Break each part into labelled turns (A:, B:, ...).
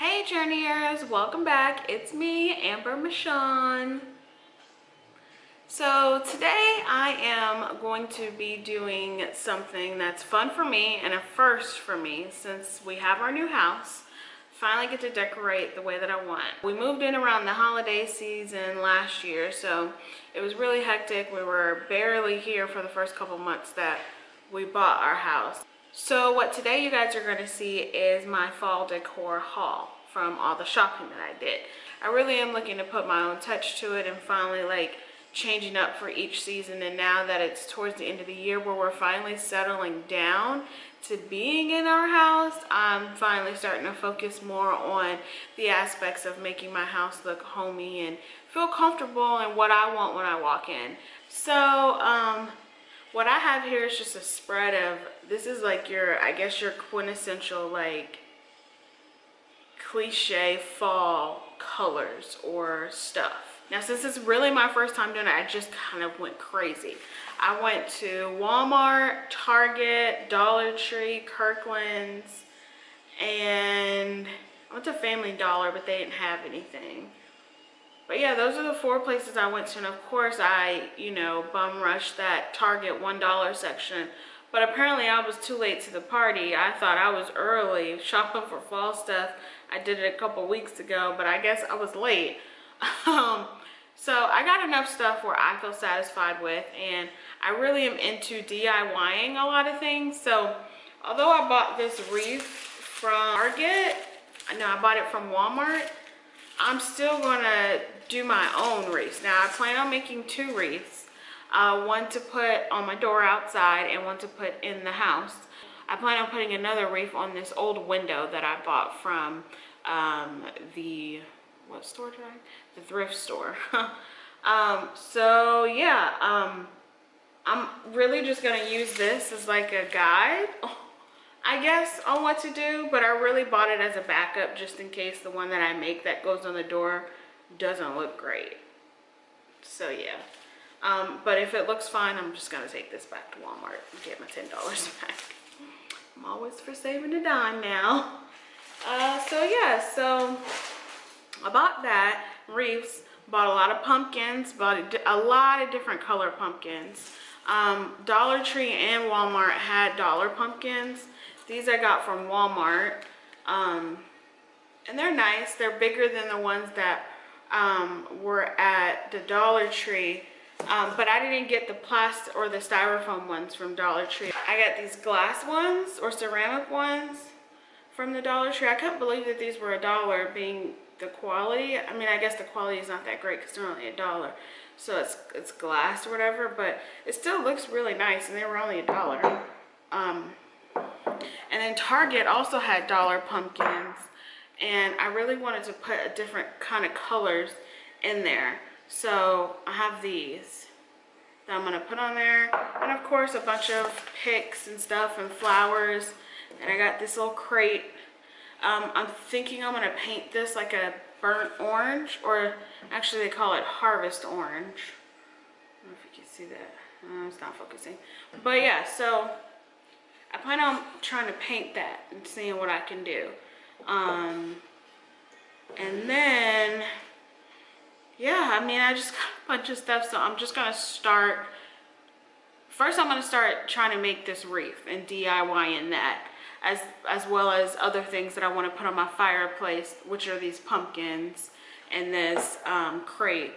A: Hey journeyers, welcome back. It's me, Amber Michonne. So today I am going to be doing something that's fun for me and a first for me since we have our new house. Finally get to decorate the way that I want. We moved in around the holiday season last year, so it was really hectic. We were barely here for the first couple months that we bought our house. So what today you guys are going to see is my fall decor haul from all the shopping that I did. I really am looking to put my own touch to it and finally like changing up for each season. And now that it's towards the end of the year where we're finally settling down to being in our house, I'm finally starting to focus more on the aspects of making my house look homey and feel comfortable and what I want when I walk in. So what I have here is just a spread of, this is like your, I guess your quintessential like cliche fall colors or stuff. Now since it's really my first time doing it, I just kind of went crazy. I went to Walmart, Target, Dollar Tree, Kirkland's, and I went to Family Dollar, but they didn't have anything. But yeah, those are the 4 places I went to, and of course I, bum rushed that Target $1 section. But apparently I was too late to the party. I thought I was early shopping for fall stuff. I did it a couple weeks ago, but I guess I was late. So I got enough stuff where I feel satisfied with, and I really am into DIYing a lot of things. So although I bought this wreath from Target, no, I bought it from Walmart, I'm still gonna do my own wreaths. Now I plan on making 2 wreaths. One to put on my door outside and one to put in the house. I plan on putting another wreath on this old window that I bought from what store did I? The thrift store. So yeah, I'm really just gonna use this as like a guide, I guess, on what to do, but I really bought it as a backup just in case the one that I make that goes on the door doesn't look great. So yeah. But if it looks fine, I'm just gonna take this back to Walmart and get my $10 back. I'm always for saving a dime now. So yeah, so I bought that, wreaths, bought a lot of pumpkins, bought a lot of different color pumpkins. Dollar Tree and Walmart had dollar pumpkins. These I got from Walmart, and they're nice. They're bigger than the ones that were at the Dollar Tree. But I didn't get the plastic or the styrofoam ones from Dollar Tree. I got these glass ones or ceramic ones from the Dollar Tree. I couldn't believe that these were $1 being the quality. I mean, I guess the quality is not that great because they're only $1. So it's glass or whatever, but it still looks really nice, and they were only $1. And then Target also had dollar pumpkins, and I really wanted to put a different kind of colors in there. So I have these that I'm gonna put on there, and of course a bunch of picks and stuff and flowers. And I got this little crate. I'm thinking I'm gonna paint this like a burnt orange, or actually they call it harvest orange. I don't know if you can see that. It's not focusing. But yeah, so I plan on trying to paint that and seeing what I can do. And then yeah, I mean, I just got a bunch of stuff, so I'm just gonna start. First, I'm gonna start trying to make this wreath and DIYing that, as well as other things that I want to put on my fireplace, which are these pumpkins and this crate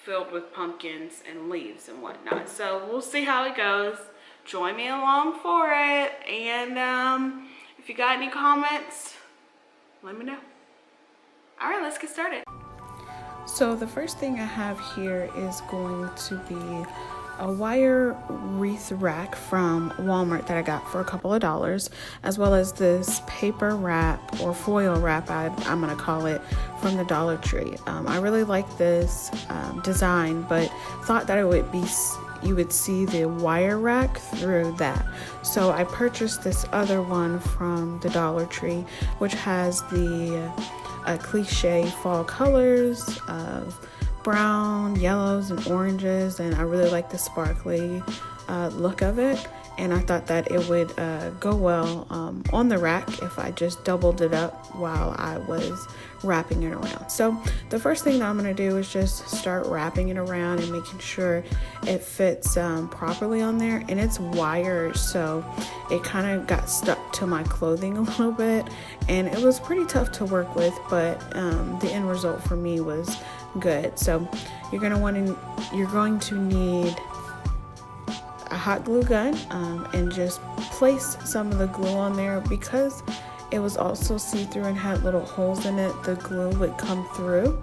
A: filled with pumpkins and leaves and whatnot. So we'll see how it goes. Join me along for it, and if you got any comments, let me know. All right, let's get started. So the first thing I have here is going to be a wire wreath rack from Walmart that I got for a couple of dollars, as well as this paper wrap or foil wrap, I'm gonna call it, from the Dollar Tree. I really like this design, but thought that it would be, you would see the wire rack through that. So I purchased this other one from the Dollar Tree, which has the cliche fall colors of brown, yellows, and oranges, and I really like the sparkly look of it. and I thought that it would go well on the rack if I just doubled it up while I was wrapping it around. So the first thing that I'm going to do is just start wrapping it around and making sure it fits properly on there. And it's wired, so it kind of got stuck to my clothing a little bit, and it was pretty tough to work with, but the end result for me was good. So you're going to need a hot glue gun and just place some of the glue on there. Because it was also see-through and had little holes in it, the glue would come through,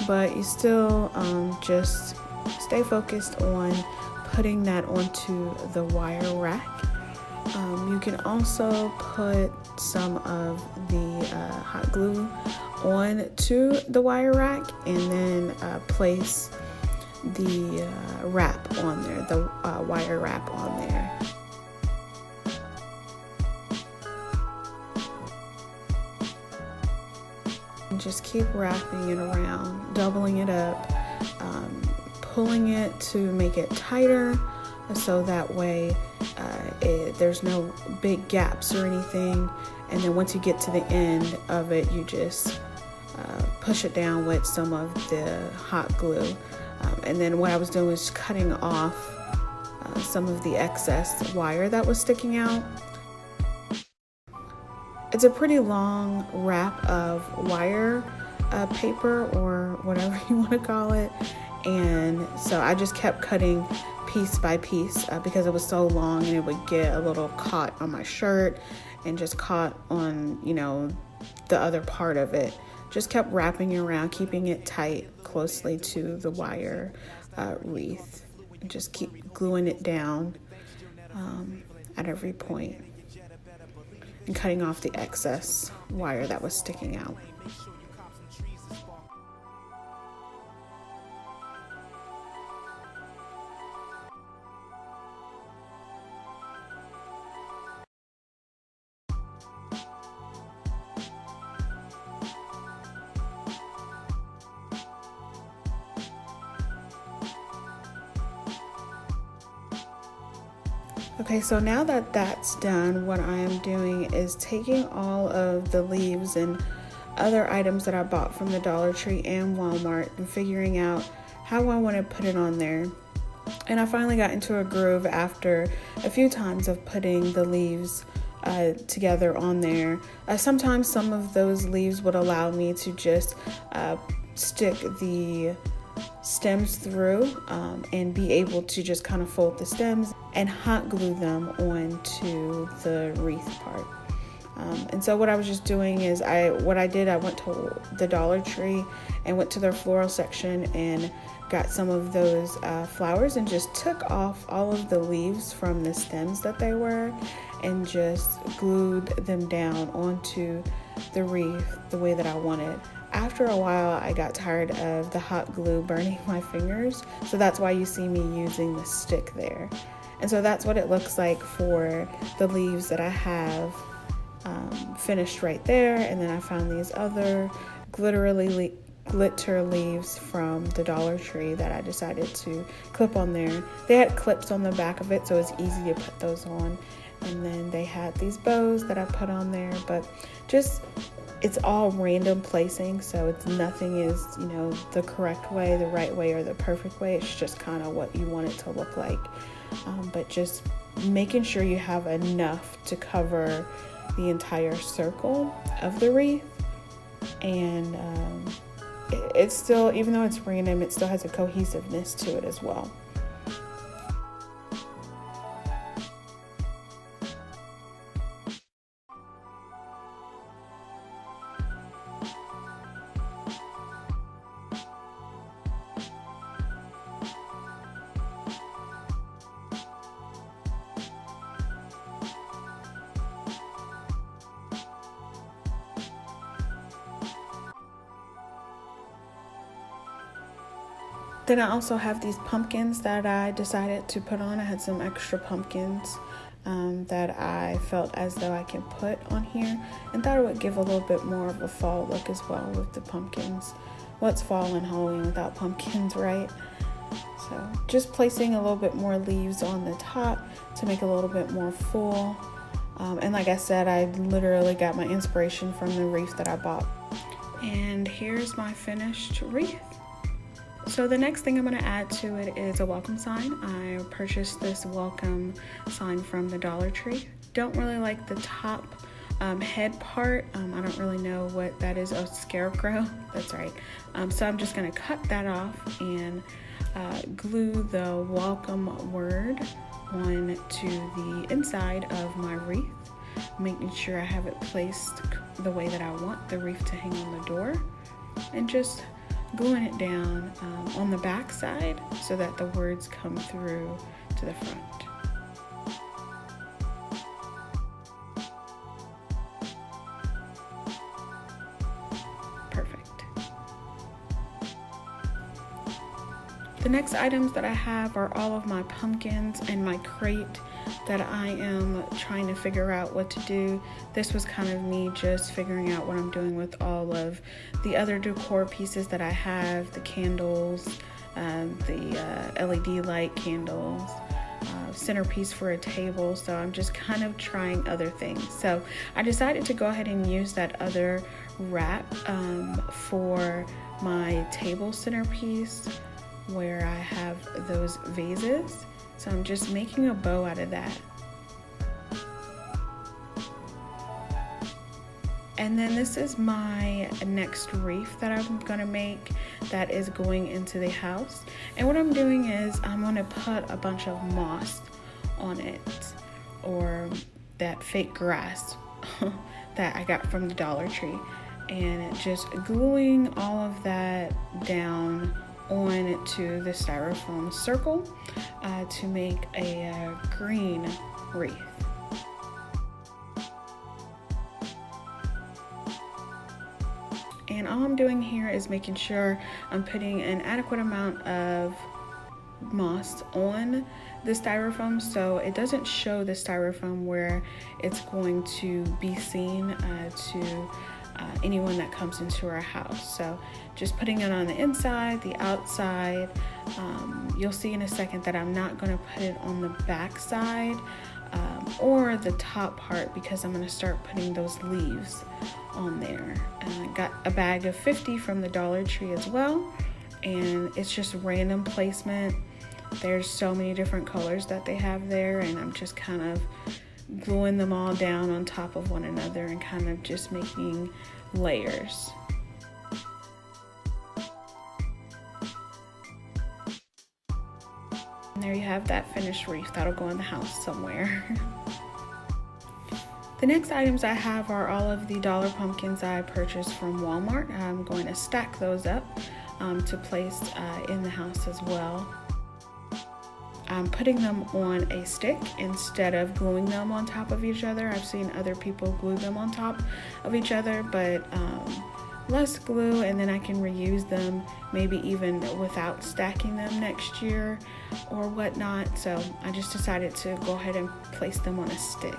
A: but you still just stay focused on putting that onto the wire rack. You can also put some of the hot glue onto the wire rack and then place the wrap on there, the wire wrap on there. And just keep wrapping it around, doubling it up, pulling it to make it tighter, so that way there's no big gaps or anything. And then once you get to the end of it, you just push it down with some of the hot glue. And then what I was doing was cutting off some of the excess wire that was sticking out. It's a pretty long wrap of wire paper, or whatever you want to call it. And so I just kept cutting piece by piece because it was so long, and it would get a little caught on my shirt and just caught on, the other part of it. Just kept wrapping it around, keeping it tight closely to the wire wreath. And just keep gluing it down at every point and cutting off the excess wire that was sticking out. Okay, so now that that's done, what I am doing is taking all of the leaves and other items that I bought from the Dollar Tree and Walmart and figuring out how I want to put it on there. And I finally got into a groove after a few times of putting the leaves together on there. Sometimes some of those leaves would allow me to just stick the stems through and be able to just kind of fold the stems and hot glue them onto the wreath part. And so what I was just doing is I went to the Dollar Tree and went to their floral section and got some of those flowers and just took off all of the leaves from the stems that they were and just glued them down onto the wreath the way that I wanted. After a while, I got tired of the hot glue burning my fingers, so that's why you see me using the stick there. And so that's what it looks like for the leaves that I have finished right there. And then I found these other glitter leaves from the Dollar Tree that I decided to clip on there. They had clips on the back of it, so it's easy to put those on. And then they had these bows that I put on there, but just it's all random placing, so nothing is, the correct way, the right way, or the perfect way. It's just kind of what you want it to look like. But just making sure you have enough to cover the entire circle of the wreath. And it's still, even though it's random, it still has a cohesiveness to it as well. Then I also have these pumpkins that I decided to put on. I had some extra pumpkins that I felt as though I can put on here and thought it would give a little bit more of a fall look as well with the pumpkins. What's fall and Halloween without pumpkins, right? So just placing a little bit more leaves on the top to make it a little bit more full. And like I said, I literally got my inspiration from the wreath that I bought. And here's my finished wreath. So the next thing I'm going to add to it is a welcome sign. I purchased this welcome sign from the Dollar Tree. Don't really like the top head part. I don't really know what that is. Oh, scarecrow. That's right. So I'm just going to cut that off and glue the welcome word onto the inside of my wreath, making sure I have it placed the way that I want the wreath to hang on the door, and just gluing it down on the back side so that the words come through to the front. Perfect. The next items that I have are all of my pumpkins and my crate that I am trying to figure out what to do. This was kind of me just figuring out what I'm doing with all of the other decor pieces that I have, the candles, the LED light candles, centerpiece for a table. So I'm just kind of trying other things. So I decided to go ahead and use that other wrap for my table centerpiece where I have those vases. So I'm just making a bow out of that. And then this is my next wreath that I'm gonna make that is going into the house. And what I'm doing is I'm gonna put a bunch of moss on it, or that fake grass that I got from the Dollar Tree, and just gluing all of that down onto the styrofoam circle to make a green wreath. And all I'm doing here is making sure I'm putting an adequate amount of moss on the styrofoam so it doesn't show the styrofoam where it's going to be seen to anyone that comes into our house. So just putting it on the inside, the outside. You'll see in a second that I'm not going to put it on the back side or the top part, because I'm going to start putting those leaves on there. And I got a bag of 50 from the Dollar Tree as well, and it's just random placement. There's so many different colors that they have there, and I'm just kind of gluing them all down on top of one another and kind of just making layers. And there you have that finished wreath. That'll go in the house somewhere. The next items I have are all of the dollar pumpkins I purchased from Walmart. I'm going to stack those up to place in the house as well. I'm putting them on a stick instead of gluing them on top of each other. I've seen other people glue them on top of each other, but less glue, and then I can reuse them maybe even without stacking them next year or whatnot. So I just decided to go ahead and place them on a stick.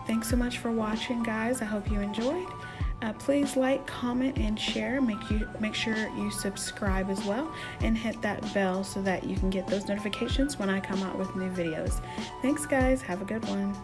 A: Thanks so much for watching, guys. I hope you enjoyed. Please like, comment, and share. Make sure you subscribe as well and hit that bell so that you can get those notifications when I come out with new videos. Thanks, guys. Have a good one.